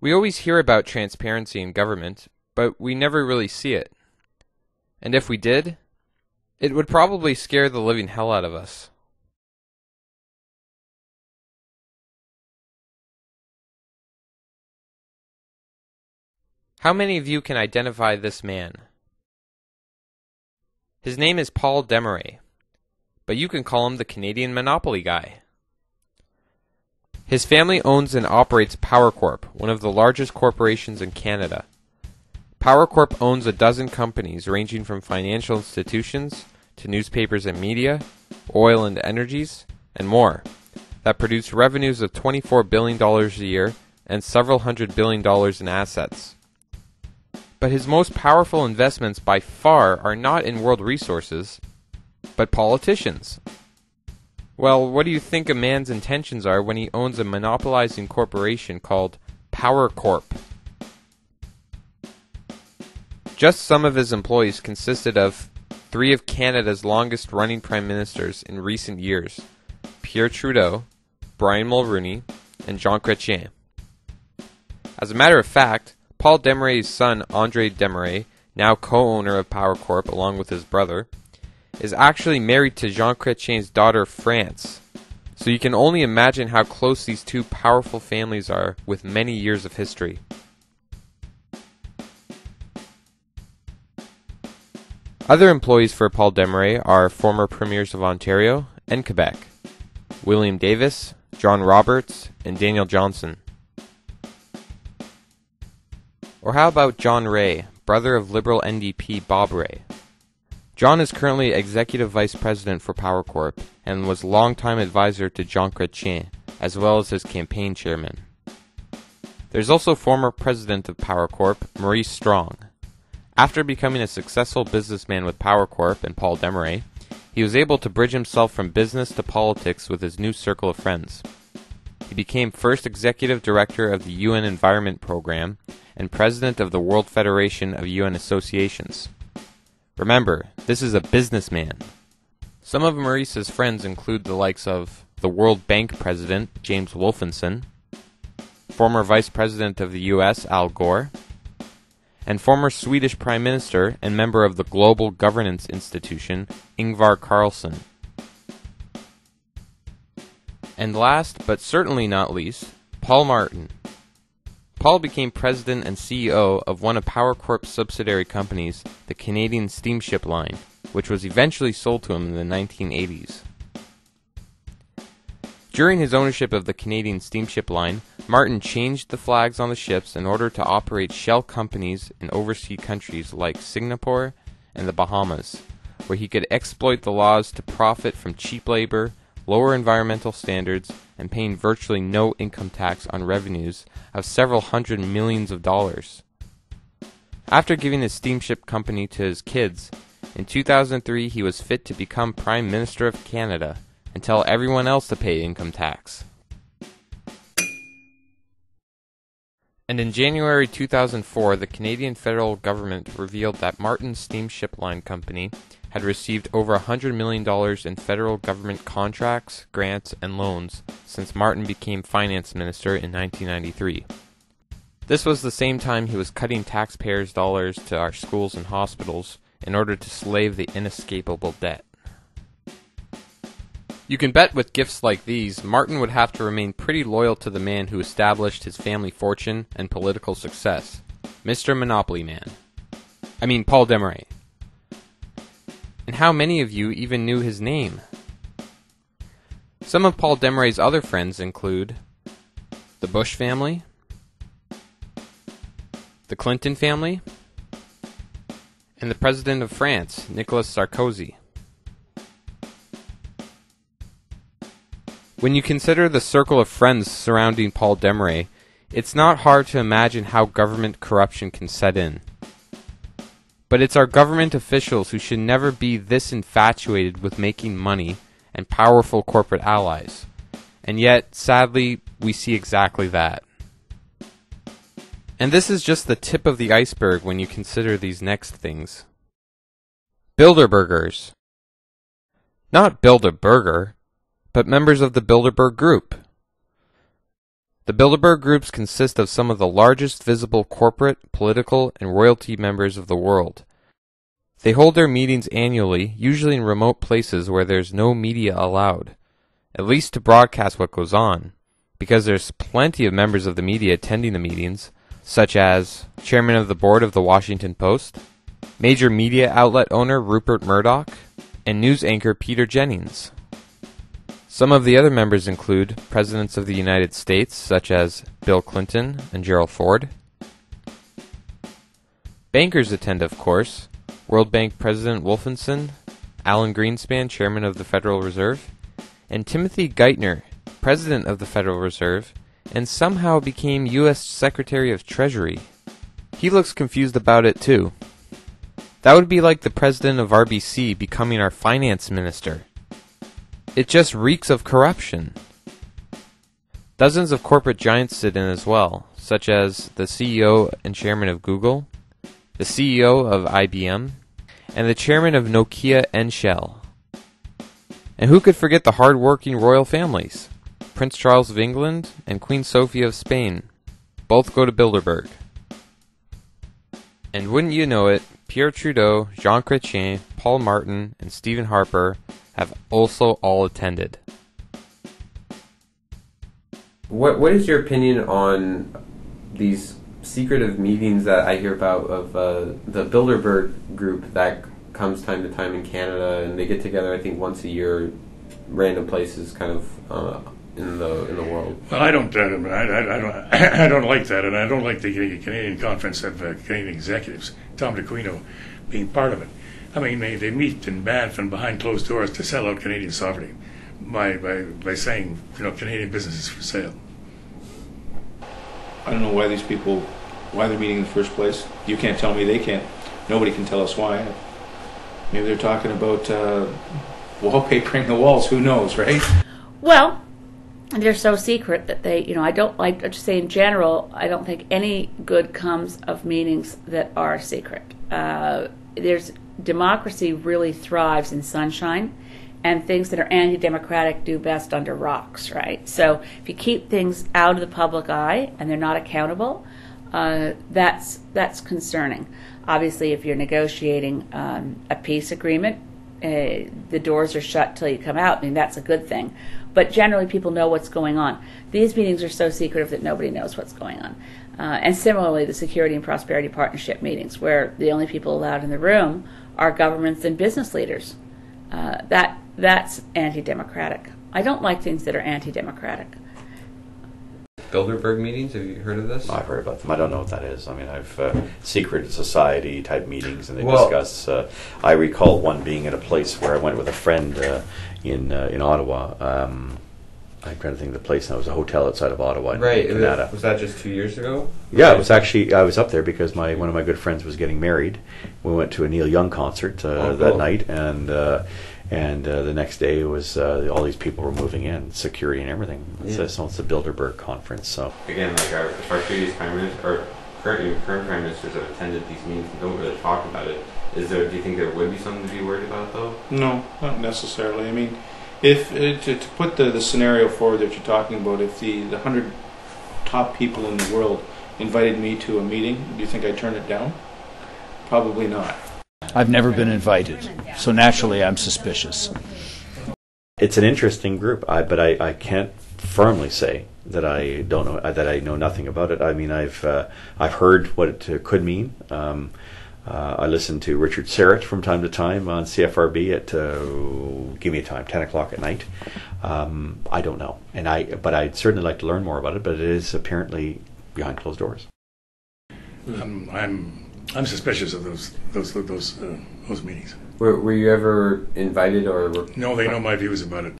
We always hear about transparency in government, but we never really see it. And if we did, it would probably scare the living hell out of us. How many of you can identify this man? His name is Paul Desmarais, but you can call him the Canadian Monopoly Guy. His family owns and operates Power Corp, one of the largest corporations in Canada. Power Corp owns a dozen companies ranging from financial institutions to newspapers and media, oil and energies, and more, that produce revenues of $24 billion a year and several $100 billion in assets. But his most powerful investments by far are not in world resources, but politicians. Well, what do you think a man's intentions are when he owns a monopolizing corporation called Power Corp? Just some of his employees consisted of three of Canada's longest-running prime ministers in recent years, Pierre Trudeau, Brian Mulroney, and Jean Chrétien. As a matter of fact, Paul Desmarais' son, André Desmarais, now co-owner of Power Corp along with his brother, is actually married to Jean Chrétien's daughter, France. So you can only imagine how close these two powerful families are with many years of history. Other employees for Paul Desmarais are former premiers of Ontario and Quebec, William Davis, John Roberts, and Daniel Johnson. Or how about John Ray, brother of Liberal NDP Bob Ray? John is currently Executive Vice President for Power Corp and was longtime advisor to Jean Chrétien, as well as his campaign chairman. There's also former President of Power Corp, Maurice Strong. After becoming a successful businessman with Power Corp and Paul Desmarais, he was able to bridge himself from business to politics with his new circle of friends. He became first Executive Director of the UN Environment Program and President of the World Federation of UN Associations. Remember, this is a businessman. Some of Maurice's friends include the likes of the World Bank President, James Wolfensohn, former Vice President of the US, Al Gore, and former Swedish Prime Minister and member of the Global Governance Institution, Ingvar Carlsson. And last, but certainly not least, Paul Martin. Paul became president and CEO of one of Power Corp's subsidiary companies, the Canadian Steamship Line, which was eventually sold to him in the 1980s. During his ownership of the Canadian Steamship Line, Martin changed the flags on the ships in order to operate shell companies in overseas countries like Singapore and the Bahamas, where he could exploit the laws to profit from cheap labor, lower environmental standards, and paying virtually no income tax on revenues of several hundred millions of dollars. After giving his steamship company to his kids, in 2003 he was fit to become Prime Minister of Canada and tell everyone else to pay income tax. And in January 2004, the Canadian federal government revealed that Martin's Steamship Line Company had received over $100 million in federal government contracts, grants, and loans since Martin became finance minister in 1993. This was the same time he was cutting taxpayers' dollars to our schools and hospitals in order to slave the inescapable debt. You can bet with gifts like these, Martin would have to remain pretty loyal to the man who established his family fortune and political success, Mr. Monopoly Man. I mean, Paul Desmarais. And how many of you even knew his name? Some of Paul Desmarais' other friends include the Bush family, the Clinton family, and the President of France, Nicolas Sarkozy. When you consider the circle of friends surrounding Paul Desmarais, it's not hard to imagine how government corruption can set in. But it's our government officials who should never be this infatuated with making money and powerful corporate allies. And yet, sadly, we see exactly that. And this is just the tip of the iceberg when you consider these next things. Bilderbergers. Not Build-A-Burger, but members of the Bilderberg Group. The Bilderberg groups consist of some of the largest visible corporate, political, and royalty members of the world. They hold their meetings annually, usually in remote places where there's no media allowed, at least to broadcast what goes on, because there's plenty of members of the media attending the meetings, such as Chairman of the Board of the Washington Post, major media outlet owner Rupert Murdoch, and news anchor Peter Jennings. Some of the other members include Presidents of the United States, such as Bill Clinton and Gerald Ford. Bankers attend, of course, World Bank President Wolfensohn, Alan Greenspan, Chairman of the Federal Reserve, and Timothy Geithner, President of the Federal Reserve, and somehow became U.S. Secretary of Treasury. He looks confused about it too. That would be like the president of RBC becoming our finance minister. It just reeks of corruption. Dozens of corporate giants sit in as well, such as the CEO and chairman of Google, the CEO of IBM, and the chairman of Nokia and Shell. And who could forget the hard-working royal families? Prince Charles of England and Queen Sophia of Spain. Both go to Bilderberg. And wouldn't you know it, Pierre Trudeau, Jean Chrétien, Paul Martin, and Stephen Harper have also all attended. What is your opinion on these secretive meetings that I hear about of the Bilderberg group that comes time to time in Canada, and they get together I think once a year, random places kind of in the world? Well, I don't I don't like that, and I don't like the Canadian Conference of Canadian Executives, Tom DeQuino being part of it. I mean, they meet in Banff and behind closed doors to sell out Canadian sovereignty by saying, Canadian business is for sale. I don't know why they're meeting in the first place. You can't tell me, they can't. Nobody can tell us why. Maybe they're talking about wallpapering the walls. Who knows, right? Well, they're so secret that I just say in general, I don't think any good comes of meetings that are secret. Democracy really thrives in sunshine, and things that are anti-democratic do best under rocks, right? So if you keep things out of the public eye and they're not accountable, that's concerning. Obviously, if you're negotiating a peace agreement, the doors are shut till you come out. I mean, that's a good thing. But generally, people know what's going on. These meetings are so secretive that nobody knows what's going on. And similarly, the Security and Prosperity Partnership meetings, where the only people allowed in the room are governments and business leaders. That's anti-democratic. I don't like things that are anti-democratic. Bilderberg meetings, have you heard of this? I've heard about them. I don't know what that is. I mean, I've secret society type meetings, and they discuss. I recall one being at a place where I went with a friend in Ottawa. I'm trying to think of the place now. It was a hotel outside of Ottawa. Right. Was that just 2 years ago? Yeah, it was actually. I was up there because one of my good friends was getting married. We went to a Neil Young concert that night, and the next day it was all these people were moving in, security and everything. So it's the Bilderberg conference. So again, like our previous prime minister, or current prime ministers have attended these meetings and don't really talk about it. Do you think there would be something to be worried about, though? No, not necessarily. I mean, if to put the scenario forward that you're talking about, if the 100 top people in the world invited me to a meeting, do you think I'd turn it down? Probably not. I've never been invited, so naturally I'm suspicious. It's an interesting group, but I can't firmly say that I don't know that I know nothing about it. I mean, I've heard what it could mean. I listen to Richard Serrett from time to time on CFRB at give me a time, 10 o'clock at night. I don't know, but I'd certainly like to learn more about it. But it is apparently behind closed doors. I'm suspicious of those meetings. Were you ever invited or? No, they know my views about it.